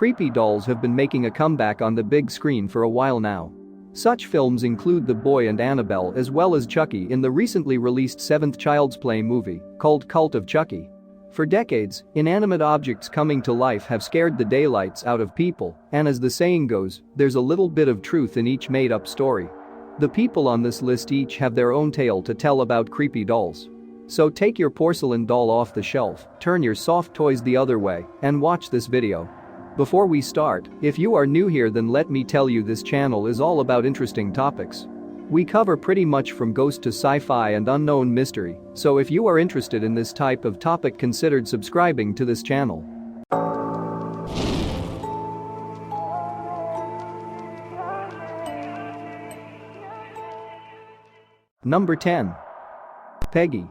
Creepy dolls have been making a comeback on the big screen for a while now. Such films include the Boy and Annabelle as well as Chucky in the recently released 7th Child's Play movie called Cult of Chucky. For decades, inanimate objects coming to life have scared the daylights out of people, and as the saying goes, there's a little bit of truth in each made-up story. The people on this list each have their own tale to tell about creepy dolls. So take your porcelain doll off the shelf, turn your soft toys the other way, and watch this video. Before we start, if you are new here, then let me tell you this channel is all about interesting topics. We cover pretty much from ghost to sci-fi and unknown mystery, so if you are interested in this type of topic, consider subscribing to this channel. Number 10. Peggy.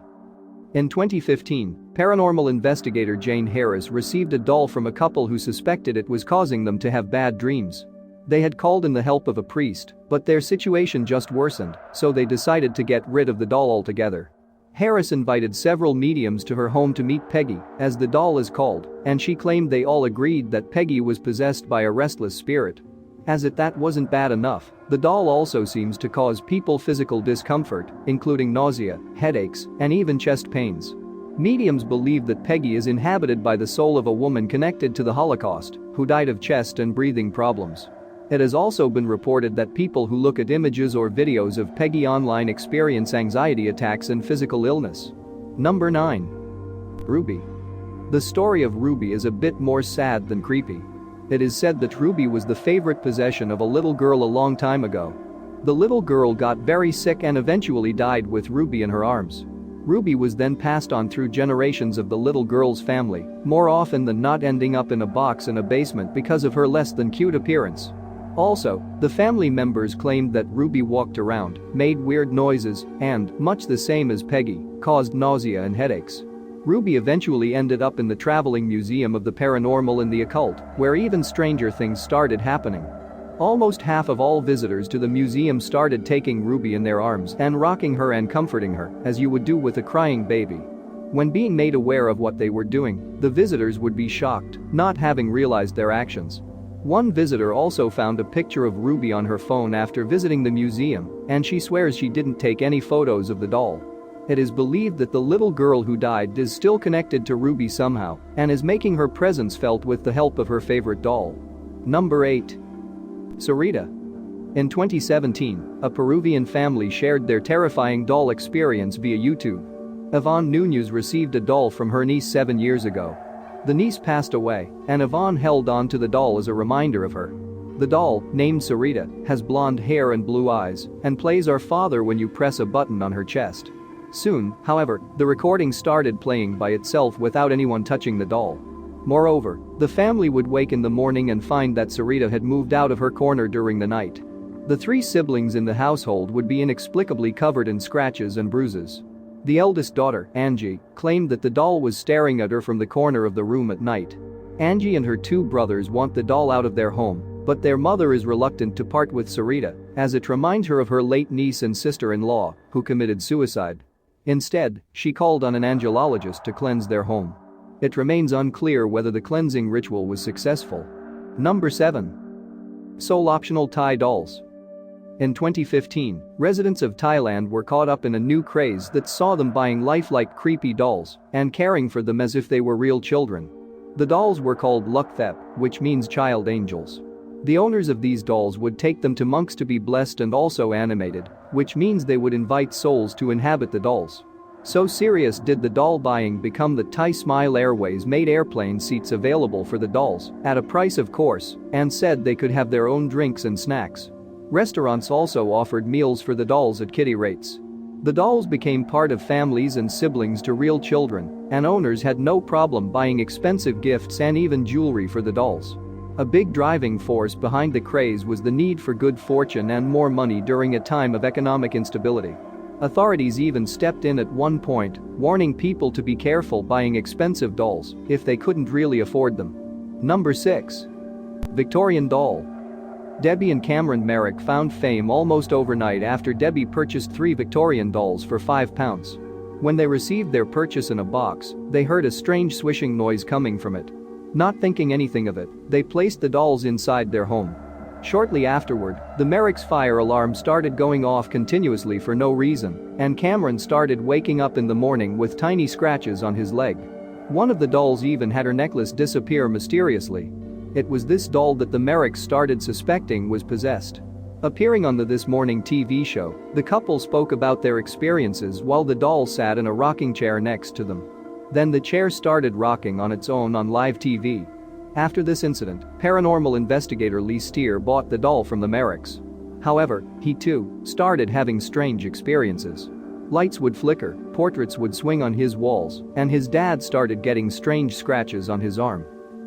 In 2015, paranormal investigator Jane Harris received a doll from a couple who suspected it was causing them to have bad dreams. They had called in the help of a priest, but their situation just worsened, so they decided to get rid of the doll altogether. Harris invited several mediums to her home to meet Peggy, as the doll is called, and she claimed they all agreed that Peggy was possessed by a restless spirit. As if that wasn't bad enough, the doll also seems to cause people physical discomfort, including nausea, headaches, and even chest pains. Mediums believe that Peggy is inhabited by the soul of a woman connected to the Holocaust, who died of chest and breathing problems. It has also been reported that people who look at images or videos of Peggy online experience anxiety attacks and physical illness. Number 9. Ruby. The story of Ruby is a bit more sad than creepy. It is said that Ruby was the favorite possession of a little girl a long time ago. The little girl got very sick and eventually died with Ruby in her arms. Ruby was then passed on through generations of the little girl's family, more often than not ending up in a box in a basement because of her less than cute appearance. Also, the family members claimed that Ruby walked around, made weird noises, and, much the same as Peggy, caused nausea and headaches. Ruby eventually ended up in the traveling museum of the paranormal and the occult, where even stranger things started happening. Almost half of all visitors to the museum started taking Ruby in their arms and rocking her and comforting her, as you would do with a crying baby. When being made aware of what they were doing, the visitors would be shocked, not having realized their actions. One visitor also found a picture of Ruby on her phone after visiting the museum, and she swears she didn't take any photos of the doll. It is believed that the little girl who died is still connected to Ruby somehow and is making her presence felt with the help of her favorite doll. Number 8. Sarita. In 2017, a Peruvian family shared their terrifying doll experience via YouTube. Yvonne Nunez received a doll from her niece 7 years ago. The niece passed away, and Yvonne held on to the doll as a reminder of her. The doll, named Sarita, has blonde hair and blue eyes and plays "Our Father" when you press a button on her chest. Soon, however, the recording started playing by itself without anyone touching the doll. Moreover, the family would wake in the morning and find that Sarita had moved out of her corner during the night. The 3 siblings in the household would be inexplicably covered in scratches and bruises. The eldest daughter, Angie, claimed that the doll was staring at her from the corner of the room at night. Angie and her 2 brothers want the doll out of their home, but their mother is reluctant to part with Sarita, as it reminds her of her late niece and sister-in-law, who committed suicide. Instead, she called on an angelologist to cleanse their home. It remains unclear whether the cleansing ritual was successful. Number 7. Sole-optional Thai dolls. In 2015, residents of Thailand were caught up in a new craze that saw them buying lifelike creepy dolls and caring for them as if they were real children. The dolls were called Lukthep, which means child angels. The owners of these dolls would take them to monks to be blessed and also animated, which means they would invite souls to inhabit the dolls. So serious did the doll buying become that Thai Smile Airways made airplane seats available for the dolls, at a price of course, and said they could have their own drinks and snacks. Restaurants also offered meals for the dolls at kiddie rates. The dolls became part of families and siblings to real children, and owners had no problem buying expensive gifts and even jewelry for the dolls. A big driving force behind the craze was the need for good fortune and more money during a time of economic instability. Authorities even stepped in at one point, warning people to be careful buying expensive dolls if they couldn't really afford them. Number 6. Victorian Doll. Debbie and Cameron Merrick found fame almost overnight after Debbie purchased 3 Victorian dolls for £5. When they received their purchase in a box, they heard a strange swishing noise coming from it. Not thinking anything of it, they placed the dolls inside their home. Shortly afterward, the Merrick's fire alarm started going off continuously for no reason, and Cameron started waking up in the morning with tiny scratches on his leg. One of the dolls even had her necklace disappear mysteriously. It was this doll that the Merricks started suspecting was possessed. Appearing on the This Morning TV show, the couple spoke about their experiences while the doll sat in a rocking chair next to them. Then the chair started rocking on its own on live TV. After this incident, paranormal investigator Lee Steer bought the doll from the Merricks. However, he too started having strange experiences. Lights would flicker, portraits would swing on his walls, and his dad started getting strange scratches on his arm.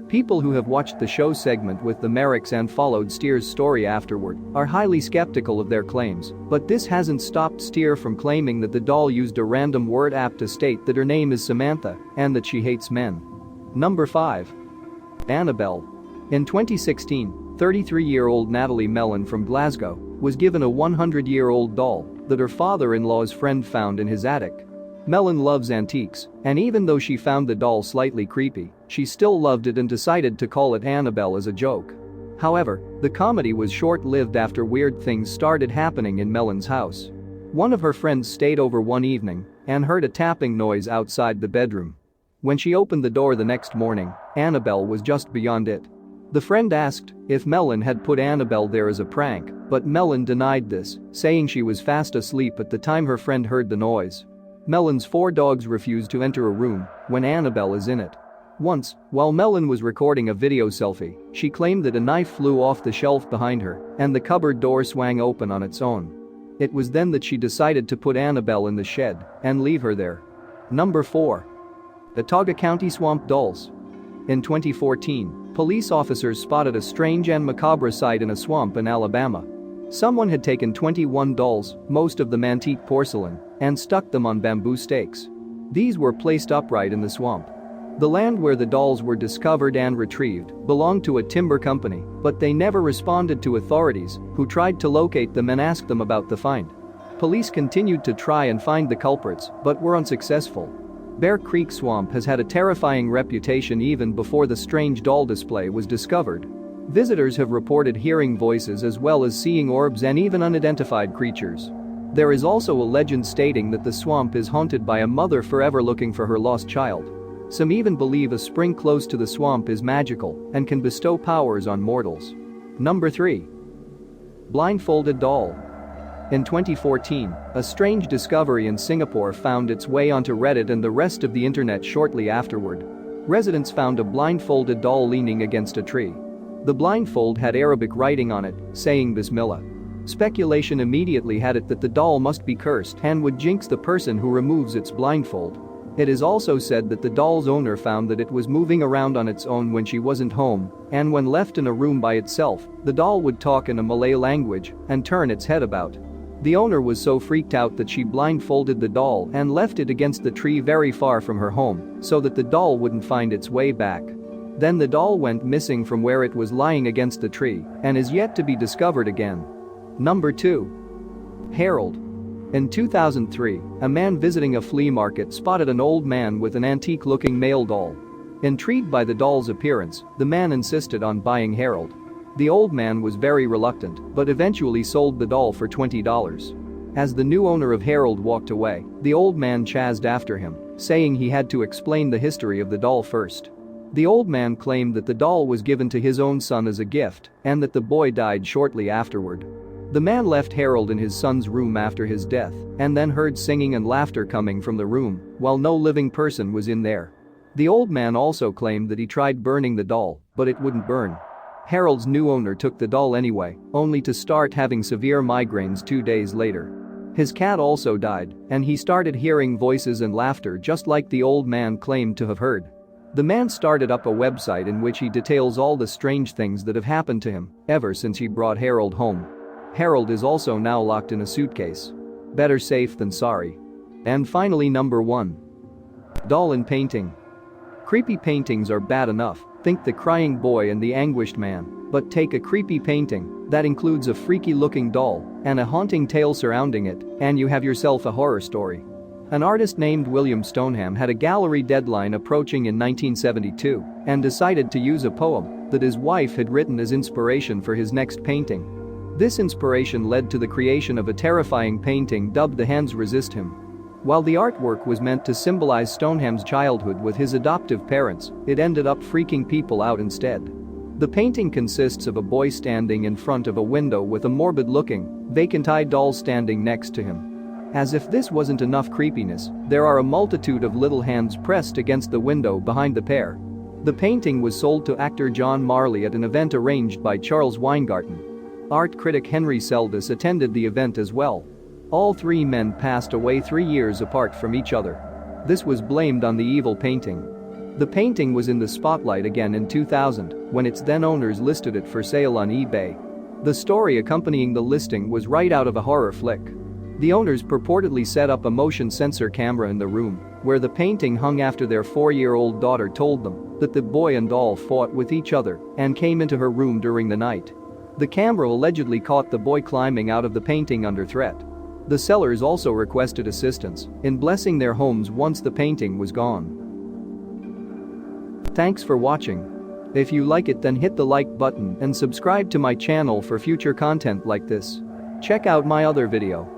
People who have watched the show segment with the Merricks and followed Steer's story afterward are highly skeptical of their claims, but this hasn't stopped Steer from claiming that the doll used a random word app to state that her name is Samantha and that she hates men. Number 5. Annabelle. In 2016, 33-year-old Natalie Mellon from Glasgow was given a 100-year-old doll that her father-in-law's friend found in his attic. Mellon loves antiques, and even though she found the doll slightly creepy, she still loved it and decided to call it Annabelle as a joke. However, the comedy was short-lived after weird things started happening in Mellon's house. One of her friends stayed over one evening and heard a tapping noise outside the bedroom. When she opened the door the next morning, Annabelle was just beyond it. The friend asked if Mellon had put Annabelle there as a prank, but Mellon denied this, saying she was fast asleep at the time her friend heard the noise. Mellon's 4 dogs refused to enter a room when Annabelle is in it. Once, while Mellon was recording a video selfie, she claimed that a knife flew off the shelf behind her and the cupboard door swung open on its own. It was then that she decided to put Annabelle in the shed and leave her there. Number 4. The Tugga County Swamp Dolls. In 2014, police officers spotted a strange and macabre sight in a swamp in Alabama. Someone had taken 21 dolls, most of them antique porcelain, and stuck them on bamboo stakes. These were placed upright in the swamp. The land where the dolls were discovered and retrieved belonged to a timber company, but they never responded to authorities, who tried to locate them and ask them about the find. Police continued to try and find the culprits, but were unsuccessful. Bear Creek Swamp has had a terrifying reputation even before the strange doll display was discovered. Visitors have reported hearing voices as well as seeing orbs and even unidentified creatures. There is also a legend stating that the swamp is haunted by a mother forever looking for her lost child. Some even believe a spring close to the swamp is magical and can bestow powers on mortals. Number 3. Blindfolded Doll. In 2014, a strange discovery in Singapore found its way onto Reddit and the rest of the internet shortly afterward. Residents found a blindfolded doll leaning against a tree. The blindfold had Arabic writing on it, saying Bismillah. Speculation immediately had it that the doll must be cursed and would jinx the person who removes its blindfold. It is also said that the doll's owner found that it was moving around on its own when she wasn't home, and when left in a room by itself, the doll would talk in a Malay language and turn its head about. The owner was so freaked out that she blindfolded the doll and left it against the tree very far from her home so that the doll wouldn't find its way back. Then the doll went missing from where it was lying against the tree and is yet to be discovered again. Number 2. Harold. In 2003, a man visiting a flea market spotted an old man with an antique-looking male doll. Intrigued by the doll's appearance, the man insisted on buying Harold. The old man was very reluctant, but eventually sold the doll for $20. As the new owner of Harold walked away, the old man chased after him, saying he had to explain the history of the doll first. The old man claimed that the doll was given to his own son as a gift and that the boy died shortly afterward. The man left Harold in his son's room after his death and then heard singing and laughter coming from the room while no living person was in there. The old man also claimed that he tried burning the doll, but it wouldn't burn. Harold's new owner took the doll anyway, only to start having severe migraines 2 days later. His cat also died, and he started hearing voices and laughter just like the old man claimed to have heard. The man started up a website in which he details all the strange things that have happened to him ever since he brought Harold home. Harold is also now locked in a suitcase. Better safe than sorry. And finally, number 1. Doll in painting. Creepy paintings are bad enough, think the crying boy and the anguished man, but take a creepy painting that includes a freaky-looking doll and a haunting tale surrounding it, and you have yourself a horror story. An artist named William Stoneham had a gallery deadline approaching in 1972 and decided to use a poem that his wife had written as inspiration for his next painting. This inspiration led to the creation of a terrifying painting dubbed The Hands Resist Him. While the artwork was meant to symbolize Stoneham's childhood with his adoptive parents, it ended up freaking people out instead. The painting consists of a boy standing in front of a window with a morbid-looking, vacant-eyed doll standing next to him. As if this wasn't enough creepiness, there are a multitude of little hands pressed against the window behind the pair. The painting was sold to actor John Marley at an event arranged by Charles Weingarten. Art critic Henry Seldes attended the event as well. All three men passed away 3 years apart from each other. This was blamed on the evil painting. The painting was in the spotlight again in 2000 when its then owners listed it for sale on eBay. The story accompanying the listing was right out of a horror flick. The owners purportedly set up a motion sensor camera in the room where the painting hung after their 4-year-old daughter told them that the boy and doll fought with each other and came into her room during the night. The camera allegedly caught the boy climbing out of the painting under threat. The sellers also requested assistance in blessing their homes once the painting was gone. Thanks for watching. If you like it, then hit the like button and subscribe to my channel for future content like this. Check out my other video.